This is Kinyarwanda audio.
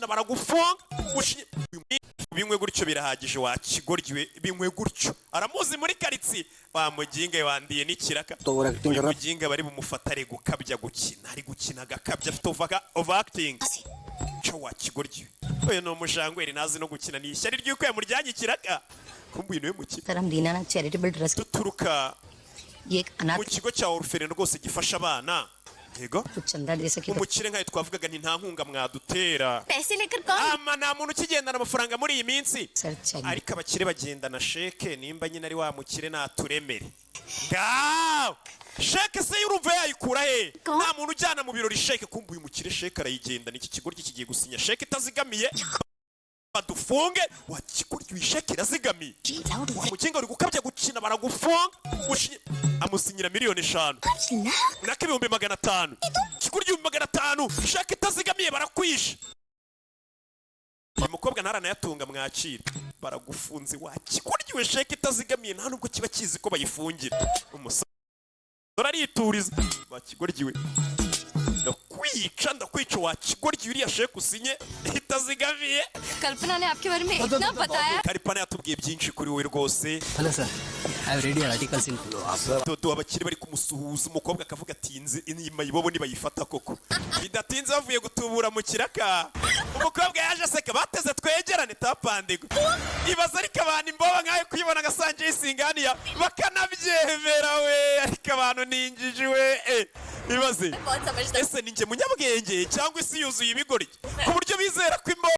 gukina baragufunga bimwe gutyo birahagije wakigoryiwe bimwe gutyo aramuzi muri karitsiye bamuginga wandiye n'ikiraka muginga bari bumufatare gukabya gukina ari gukina agakabya afite overacting cyo wakigoryiwe oyo no mujangweri nazi no gukina ni ishyari ry'uko yamuryanye ikiraka kumbwino yo mukina Taramdina na charitable trust turuka mu kigo cya orphelinat rwose gifasha abana yego umukire nkayo twavugaga nti nta nkunga mwadutera nta muntu ukigendana amafaranga muri iyi minsi ariko abakire bagendana sheke nimba nyine ari wa mukire naturemere ngaho sheke se y'urumva yayikura he nta muntu ujyana mu birori sheke kumva uyu mukire sheke arayigendana iki kigo kigiye gusinya sheke itazigamiye badufunge wakigurya isheke irazigamiye wamukinga uri gukabya gukina baragufunga amusinyira $5,000,000 nako $500,000 kigurya $500,000 isheke itazigamiye barakwisha umukobwa ntaranayatunga mwakira baragufunze wakigurya sheke itazigamiye nta nubwo kiba kizi ko bayifungira umusore arituriza wakiguryiwe ndakwica wakigoryi uriya sheke usinye itazigamiye कल्पना ने आपके बारे में इतना बताया Kalpana yatubwiye byinshi kuri we rwose hello sir I have read your articles in dodo abakiri bari kumusuhuza umukobwa akavuga ati inyuma yibobo nibayifata koko bidatinze bavuye gutubura mu kiraka umukobwa yaje aseka bateze twegerane tapandigo ibaza ariko abantu imboba nkayo kuyibona gasanje isinganiya bakanabyemera we ariko abantu ninjiji we ibaze ese ninjye munyabwenge cyangwa isi yuzuye ibigori ku buryo bizera ko imboba